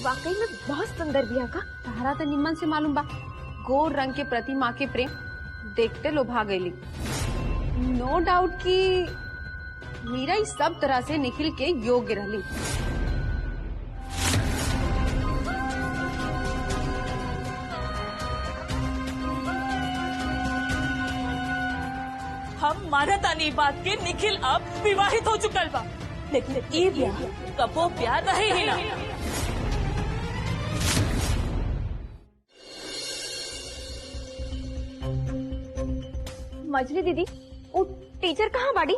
वाकई में बहुत सुंदर बिया का। तारा तो निम्मन से मालूम बा, गोर रंग के प्रति माँ के प्रेम देखते लोभा गईली। नो डाउट कि मीरा इस सब तरह से निखिल के योग्य रहली। हम मानतानी बात के निखिल अब विवाहित हो चुकल बा, लेकिन ई ब्याह कबो ब्याह रहे ही ना। मजली दीदी, वो टीचर कहाँ बाड़ी?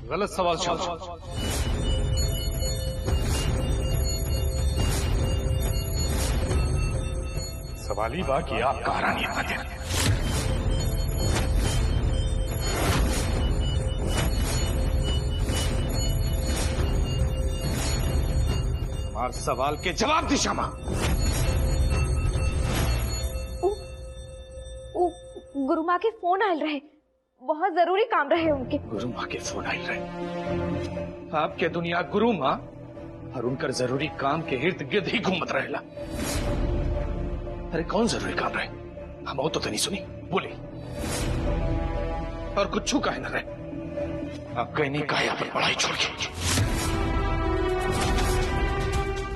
गलत सवाल शाम। सवाल ही बा कि आप कहाँ रानी इतना देर? हमार सवाल के जवाब दी श्यामा। गुरु माँ के फोन आयल रहे, बहुत जरूरी काम रहे उनके। गुरु माँ के फोन आयल रहे? आपके दुनिया गुरु माँ और उनकर जरूरी काम के इर्द गिर्द ही घूमत रहेला। अरे कौन जरूरी काम रहे? हम हो तो नहीं सुनी, बोले। और कुछ छू काहे न रहे? आप कहीं नहीं कहे अपन पढ़ाई छोड़ के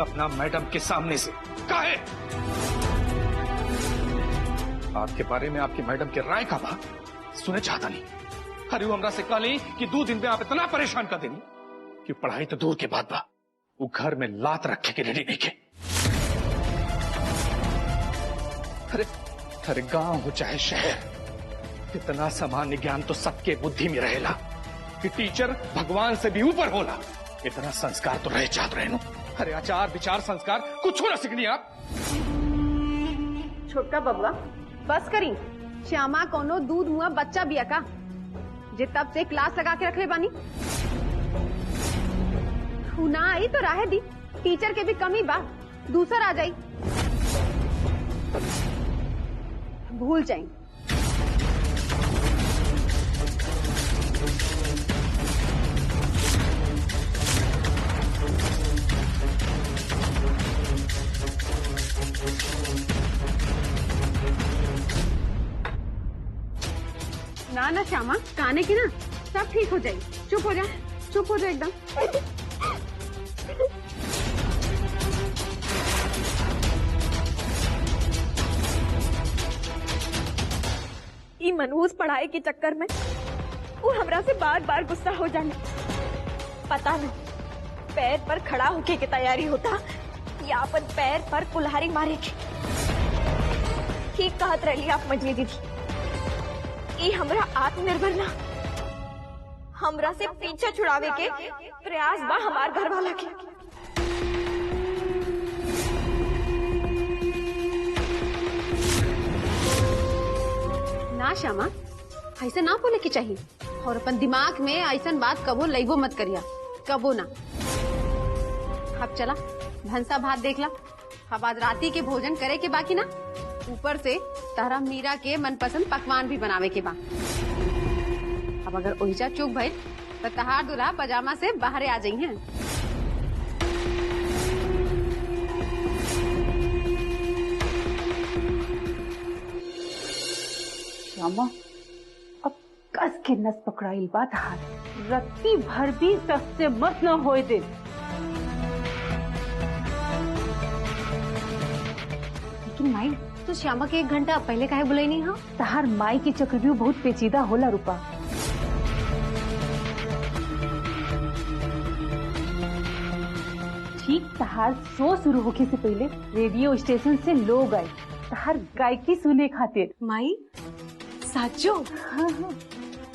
अपना मैडम के सामने से काहे? आपके बारे में आपकी मैडम के राय का बा सुने चाहता नहीं। अरे वो हमरा से कहली कि 2 दिन में आप इतना परेशान कर देनी कि पढ़ाई तो दूर के बाद बा, वो घर में लात रखे के रेडी नहीं के। अरे गांव हो चाहे शहर, इतना सामान्य ज्ञान तो सबके बुद्धि में रहेला कि टीचर भगवान से भी ऊपर होला। इतना संस्कार तो रहे चाहते रहे नो। अरे आचार विचार संस्कार कुछ हो ना सीखनी आप। छोटका बबुआ बस करी। श्यामा कोनो दूध हुआ बच्चा बिया का जे तब से क्लास लगा के रखले बानी। ना आई तो राहे दी, टीचर के भी कमी बा, दूसर आ जाई। भूल जाई। ना श्यामा, काने की ना सब ठीक हो जाए। चुप हो जा, चुप हो जा एकदम। ई मनहूस पढ़ाई के चक्कर में वो हमरा से बार बार गुस्सा हो जाने। पता नहीं पैर पर खड़ा होके की तैयारी होता या अपन पैर पर कुल्हाड़ी मारे की। ठीक कहत रही आप मजली दीदी, ई हमरा आत्मनिर्भर ना, हमरा से पीछे छुड़ावे के प्रयास बा हमार घर वाला के। ना श्यामा, ऐसे ना बोले की चाहिए, और अपन दिमाग में ऐसा बात कबो लइबो मत करिया, कबो ना। अब चला भंसा भात देख ला। अब आज राती के भोजन करे के बाकी ना, ऊपर से तारा मीरा के मनपसंद पकवान भी बनावे के बा। अब अगर ओहिजा चूक भइल तो तहार दूल्हा पजामा से बाहर आ जाई हैं। श्यामा, अब कस के नस पकड़ाइल बात हाथ, रत्ती भर भी सस से मत न होए दे। लेकिन माई तो श्यामा के 1 घंटा पहले काहे बुलाई नहीं? हाँ, तहार माई की चक्रव्यूह बहुत पेचीदा होला रूपा। ठीक तहार शो शुरू होके से पहले रेडियो स्टेशन से लोग आए तहार गायकी सुने खातिर। माई साचो?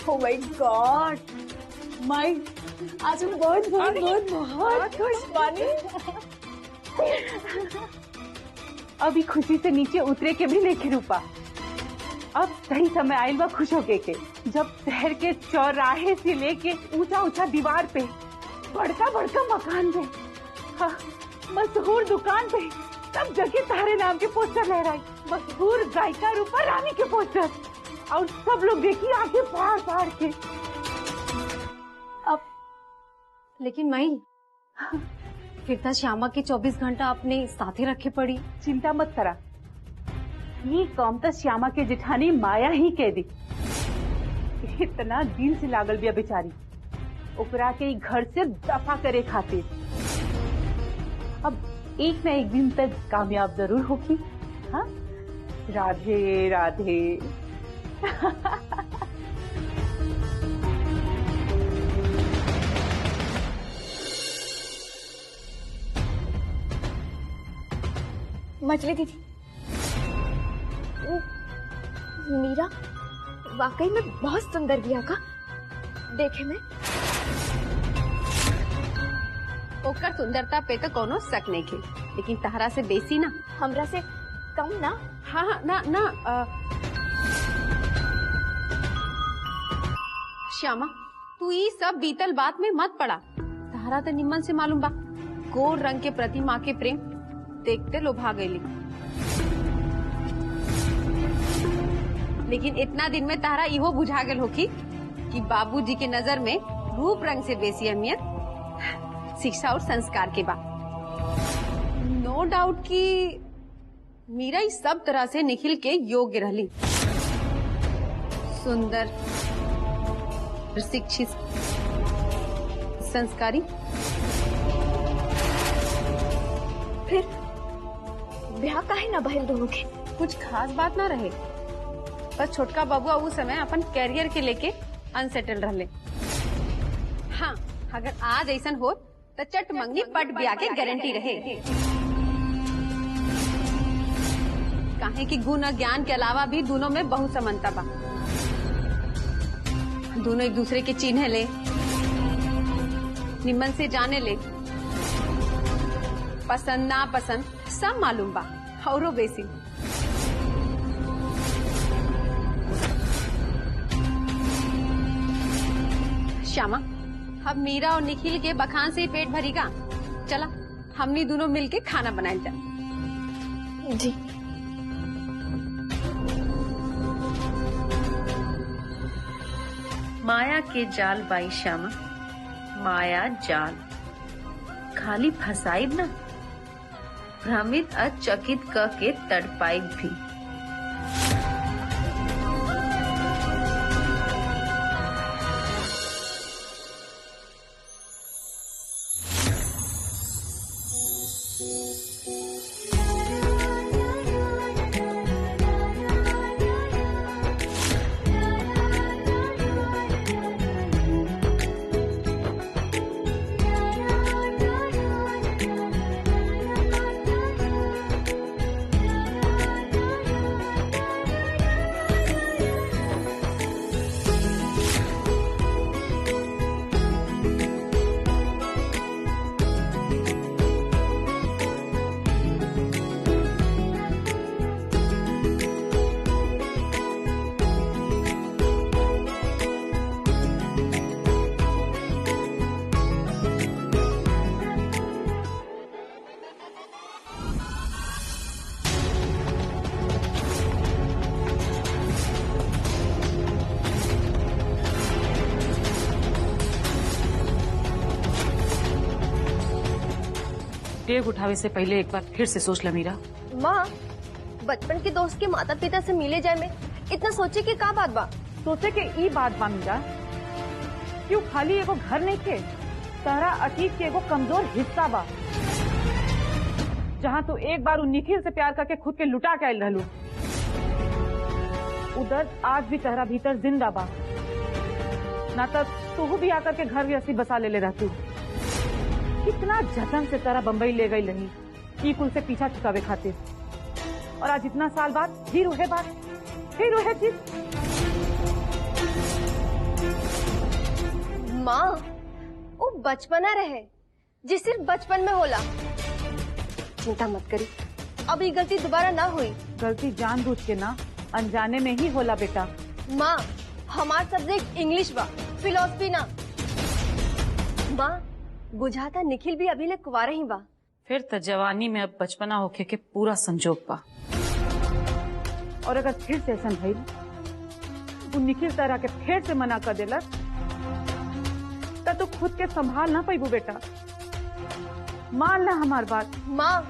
ओ माय गॉड माई, आज हम बहुत बहुत बहुत बहुत खुश बानी। अभी खुशी से नीचे उतरे के भी लेके रूपा। अब सही समय आयल बा खुश होके के, जब शहर के चौराहे से लेके ऊंचा ऊंचा दीवार पे, बड़का बड़का मकान पे, हाँ, मशहूर दुकान पे सब जगह तारे नाम के पोस्टर लहराए। मशहूर गायिका रूपा रानी के पोस्टर, और सब लोग देखी आगे फाड़ फाड़ के। अब लेकिन माई फिर तो श्यामा के 24 घंटा अपने साथे रखे पड़ी। चिंता मत करा, ये काम तो श्यामा के जेठानी माया ही कह दी। इतना दिल से लागल बिया बेचारी ओकरा के ई घर से दफा करे खातिर। अब एक न एक दिन तक कामयाब जरूर होगी। हाँ, राधे राधे। मछली दीदी, मीरा वाकई में बहुत सुंदर बिया का देखे में। ओकर सुंदरता पे तो कोनो शक नहीं खे, लेकिन तहरा से बेसी ना। हमरा से कम ना? हाँ हाँ, ना ना श्यामा, तू ये सब बीतल बात में मत पड़ा। तहरा तो निम्मन से मालूम बा, गोर रंग के प्रति माँ के प्रेम देखते लोभा गईली। लेकिन इतना दिन में तहरा इहो बुझा गल होखी कि बाबूजी के नजर में रूप रंग से बेसी अहमियत शिक्षा और संस्कार के बा। नो डाउट कि मीरा इस सब तरह से निखिल के योग्य रहली। सुंदर, शिक्षित, संस्कारी। फिर ब्याह काहे ना भइल दोनों के? कुछ खास बात ना रहे, बस छोटका बबुआ उस समय अपन कैरियर के लेके अनसेटल रहले। हाँ, अगर आज ऐसन हो तो चट मंगनी पट ब्याह के गारंटी रहे। काहे कि गुण और ज्ञान के अलावा भी दोनों में बहुत समानता बा। दोनों एक दूसरे के चिन्ह ले, निम्न से जाने ले, पसंद ना पसंद सब मालूम बा, औरो बेसी। श्यामा, अब मीरा और निखिल के बखान से ही पेट भरीगा। चला, हमनी दोनों मिलके खाना बनाए जाए। जी। माया के जाल बाई श्यामा, माया जाल खाली फसाइब ना, भ्रमित और चकित क के तड़पाइब भी। टेक उठावे से पहले एक बार फिर से सोच ला मीरा। माँ, बचपन के दोस्त के माता पिता से मिले जाए में इतना सोचे कि का बात बा? सोचे के ई बात बा मीरा, क्यों खाली एगो घर नहीं थे, तारा अतीत के एगो कमजोर हिस्सा बा, जहाँ तू एक बार निखिल से प्यार करके खुद के लुटा के आयल रहलू। उधर आज भी तहरा भीतर जिंदा बा, ना तो तू भी आकर के घर गृहस्थी बसा ले रहतू। कितना जतन से तारा बम्बई ले गई रही ई कुल से पीछा छुटावे खातिर, और आज इतना साल बाद फिर उहे बात, फिर उहे चीज। माँ, वो बचपना रहे जी, सिर्फ बचपन में होला। चिंता मत करी, अब ये गलती दोबारा ना हुई। गलती जानबूझ के ना, अनजाने में ही होला बेटा। माँ, हमार सब्जेक्ट इंग्लिश बा, फिलोसफी ना। माँ, बुझाता निखिल भी अभी ले कुंवारा ही बा। फिर तो जवानी में अब बचपना होके के पूरा संजोग बा। और अगर फिर से ऐसा भइल, वो निखिल तरह के फिर से मना कर देलक, तब तो खुद के संभाल ना पाइबू बेटा। मान ला हमार बात। माँ,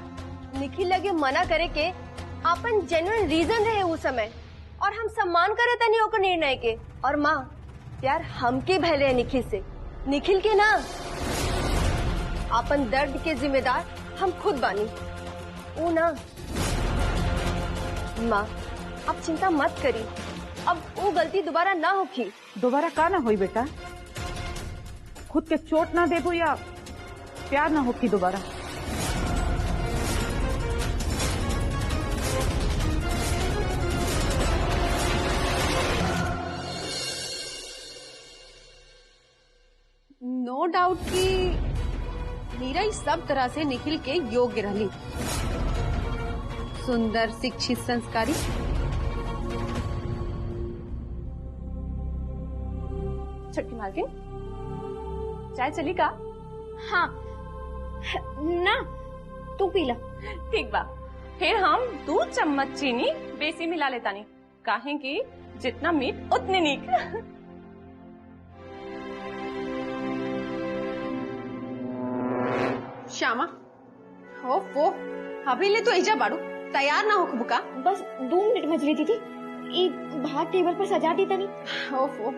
निखिल लगे मना करे के अपन जेन्युइन रीजन रहे उस समय और हम सम्मान करे तनी ओकर निर्णय के। और माँ, प्यार हमके भले है निखिल से, निखिल के ना। अपन दर्द के जिम्मेदार हम खुद बानी, वो ना। माँ, आप चिंता मत करी, अब वो गलती दोबारा ना होगी। दोबारा का ना होई बेटा, खुद के चोट ना देबो या प्यार ना होगी दोबारा। नो डाउट कि मीरा इस सब तरह से निखिल के योग्य रही। सुंदर, शिक्षित, संस्कारी। छुटकी मालकिन, चाय चली का? हाँ ना, तू पी ला। ठीक बा, फिर हम 2 चम्मच चीनी बेसी मिला लेता नहीं, काहे कि जितना मीठ उतने नीक। श्यामा, वो अभी ले तो ऐजा बाड़ू, तैयार ना हो बुका। बस 2 मिनट मजली दीदी, एक भात टेबल पर सजा दी तनी। ओफो,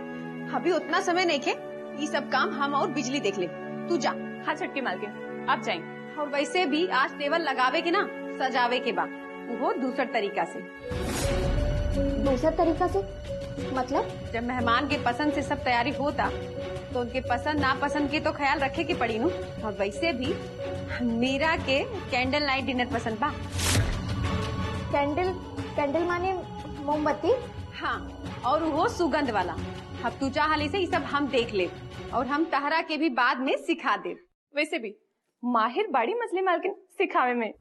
अभी उतना समय नहीं खे, ये सब काम हम और बिजली देख ले। तू जा। हाँ छुटकी मालकिन, आप जाएं। और वैसे भी आज टेबल लगावे के ना सजावे के बाद, वो दूसरा तरीका से। दूसरा तरीका से मतलब? जब मेहमान के पसंद से सब तैयारी होता तो उनके पसंद नापसंद के तो ख्याल रखे के पड़ी नू। और वैसे भी मीरा के कैंडल नाइट डिनर पसंद बा। कैंडल माने मोमबत्ती? हाँ, और वो सुगंध वाला। अब तू चाहले से ये सब हम देख ले और हम तहरा के भी बाद में सिखा दे। वैसे भी माहिर बाड़ी मछली मालकिन सिखावे में।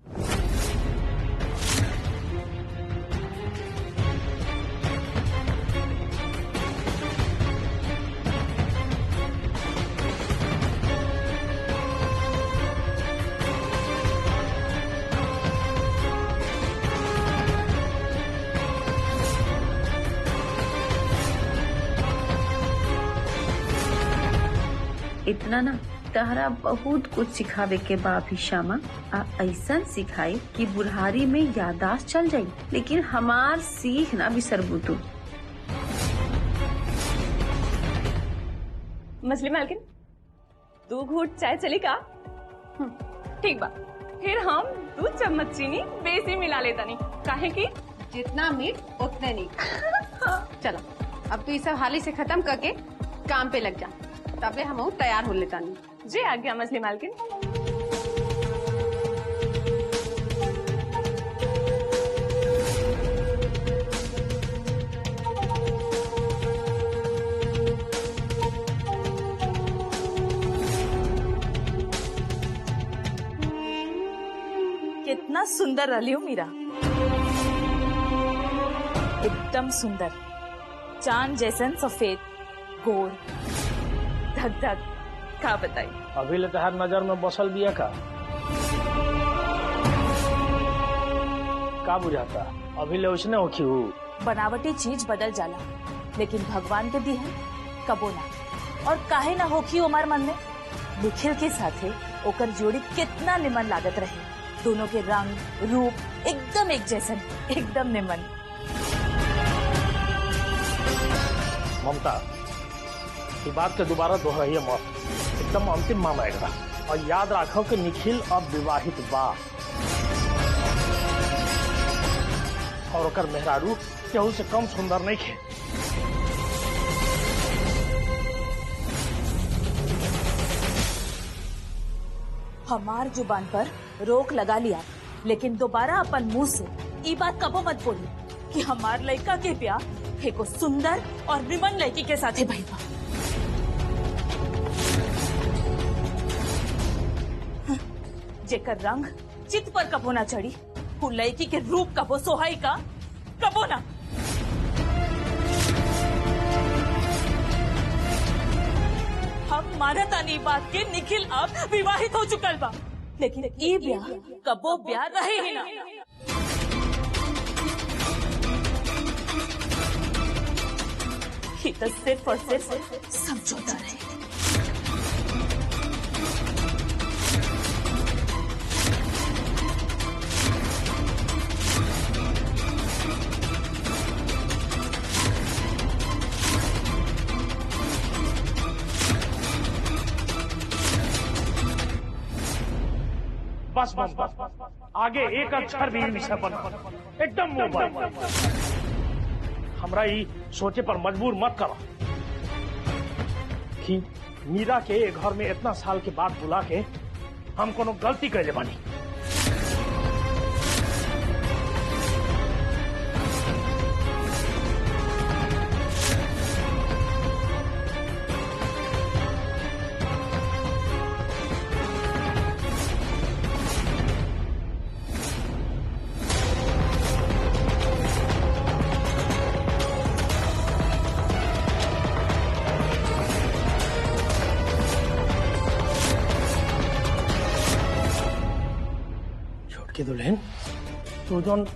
इतना ना तहरा बहुत कुछ सिखावे के बा भी श्यामा। ऐसा सिखाई कि बुढ़ारी में यादाश्त चल जाई, लेकिन हमार सीख ना बिसरबू तू। मछली मालकिन, 2 घूंट चाय चली का? ठीक बा, फिर हम 2 चम्मच चीनी बेसी मिला लेता नहीं, काहे कि जितना मीठ उतने नहीं। चलो, अब तू ये सब हाली से खत्म करके काम पे लग जा, तबे हम तैयार हो लेता नहीं। जी आज्ञा मछली मालकिन। कितना सुंदर रही हो मीरा, एकदम सुंदर, चांद जैसन सफेद, गोर, धक धक। का बताई, अभी ले तहार नजर में बसल बिया का बुझाता? अभी ले उसने होखी हूँ। बनावटी चीज बदल जाला, लेकिन भगवान के दी है कबो ना। और काहे ना होखी हमार मन में। निखिल के साथे ओकर जोड़ी कितना निमन लागत रहे, दोनों के रंग रूप एकदम एक जैसन, एकदम निमन। ममता, ये बात के दोबारा दोहराइए मत, एकदम अंतिम माना एकरा। और याद रखो कि निखिल अब विवाहित बा और ओकर मेहरारू केहू से कम सुंदर नहीं खे। हमार जुबान पर रोक लगा लिया, लेकिन दोबारा अपन मुंह से ये बात कबो मत बोली कि हमार लड़का के प्यार एगो सुंदर और निमन लड़की के साथे भइल बा। जेकर रंग चित पर कबो ना चढ़ी, वो लड़की के रूप कबो सोहाई का कबो ना। हम मानता नहीं बात के निखिल अब विवाहित हो चुकल बा, लेकिन ये ब्याह कबो ब्याह रहे ही ना। ये तो सिर्फ और सिर्फ समझौता रहे। बस ममता, आगे एक अक्षर भी विषय पर एकदम मुंह बंद। हमरा ही सोचे पर मजबूर मत करो कि मीरा के घर में इतना साल के बाद बुला के हम कोनो गलती कर ले बानी। के दुल्हन तू जोन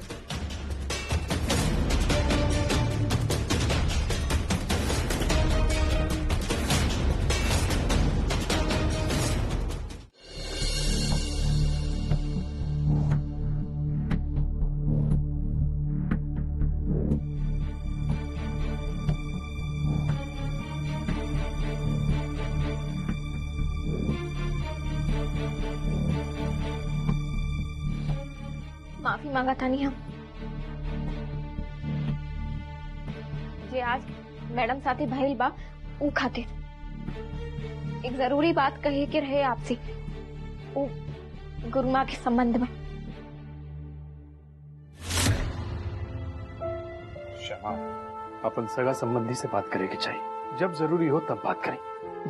माफी मांगा था नहीं हम जे आज मैडम साथे भइल बा ऊ खातिर एक जरूरी बात कहे के रहे आपसे ऊ गुरुमा के संबंध में। क्षमा, अपन सगा संबंधी से बात करें की चाहिए। जब जरूरी हो तब बात करें,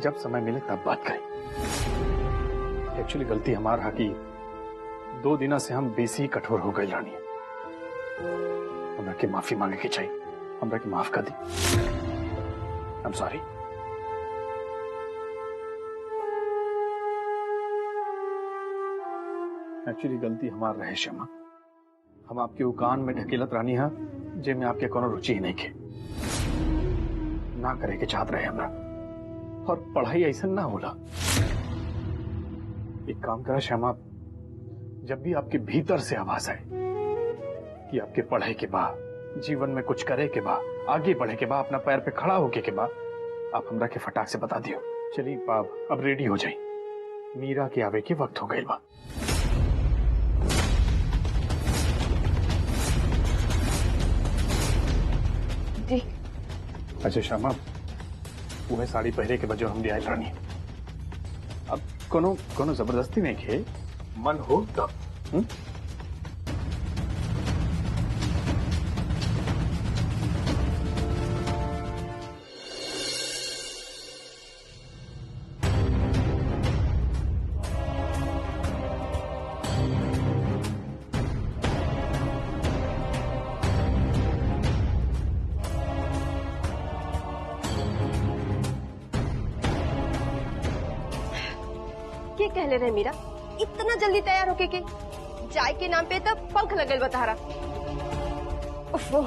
जब समय मिले तब बात करें। एक्चुअली गलती हमारा है कि 2 दिना से हम बेसी कठोर हो गए रानी। हमरा के माफी मांगे की चाहिए, हमरा के माफ कर दी। I am sorry. एक्चुअली गलती हमारा रहे क्षमा। हम आपके उकान में ढकेलत रानी है जे में आपके कोनो रुचि ही नहीं के ना करे के चाहत रहे हमरा, और पढ़ाई ऐसा ना होला। एक काम करा क्षमा, जब भी आपके भीतर से आवाज आए कि आपके पढ़े के बाद, जीवन में कुछ करे के बाद, आगे बढ़े के बाद, अपना पैर पे खड़ा होके के बाद, आप हमरा के फटाक से बता दियो। चलिए आप अब रेडी हो जाए, मीरा के आवे के वक्त हो गई बा। जी अच्छा श्यामा, वह साड़ी पहरे के बजो हम आयल रानी। अब कोनो जबरदस्ती नहीं खे, मन हो तब। के कहले रहे मीरा इतना जल्दी तैयार होके के? चाय के नाम पे तब पंख लगल बतारा। उफ़्फ़ो।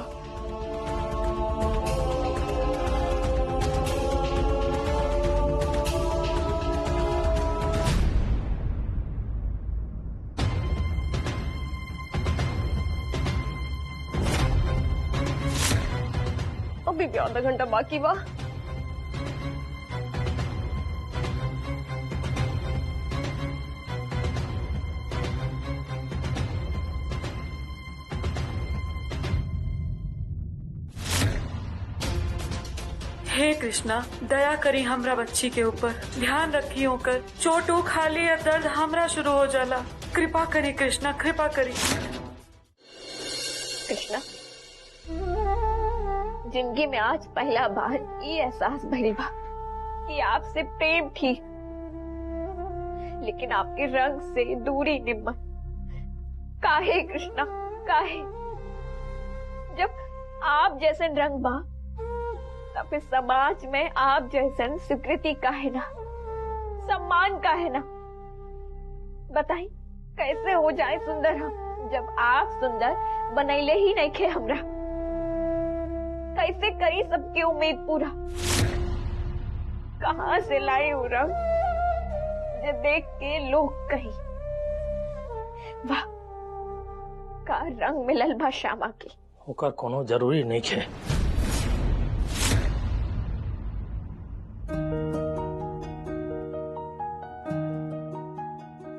अभी भी आधा घंटा बाकी बा। हे कृष्णा, दया करी हमरा बच्ची के ऊपर, ध्यान रखी होकर चोटू खाली या दर्द हमरा शुरू हो जाला। कृपा करी कृष्णा, कृपा करी। कृष्णा, जिंदगी में आज पहला बार ये एहसास भइल बा कि आपसे प्रेम थी, लेकिन आपके रंग से दूरी निम्न। काहे कृष्णा, काहे? जब आप जैसे रंग बा तब इस समाज में आप जैसन स्वीकृति काहे ना, सम्मान काहे ना? बताई कैसे हो जाए सुंदर हम, जब आप सुंदर बनैले ही नहीं खे हमरा? कैसे करी सबकी उम्मीद पूरा? कहाँ से लाई हो रंग जो देख के लोग कही वाह, का रंग मिलल बा श्यामा की। ओकर कोनो जरूरी नहीं है।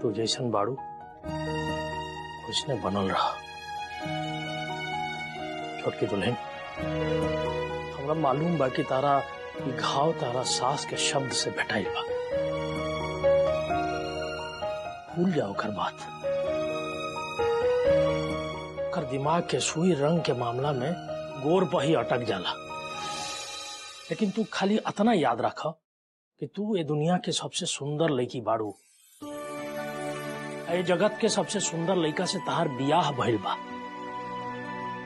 तो जैसन बाड़ू उसने बनल रहा। छोटकी दुल्हन, हमरा मालूम बा कि तारा ई घाव तारा सास के शब्द से भेटाइल बा। भूल जाओ कर बात। कर दिमाग के सुई रंग के मामला में गोर पर ही अटक जाला। लेकिन तू खाली अतना याद रख कि तू ये दुनिया के सबसे सुंदर लड़की बाड़ू। ये जगत के सबसे सुंदर लड़का से तहार बियाह भइल बा,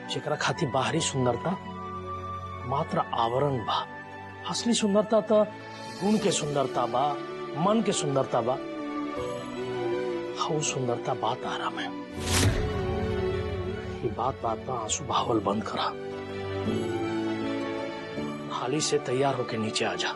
जेकरा खातिर बाहरी सुंदरता मात्र आवरण बा। असली सुंदरता तो गुण के सुंदरता बा, मन के सुंदरता बा। वो सुंदरता बात आराम है। ये बात बात में आंसू बहावल बंद करा। हाली से तैयार होके नीचे आ जा।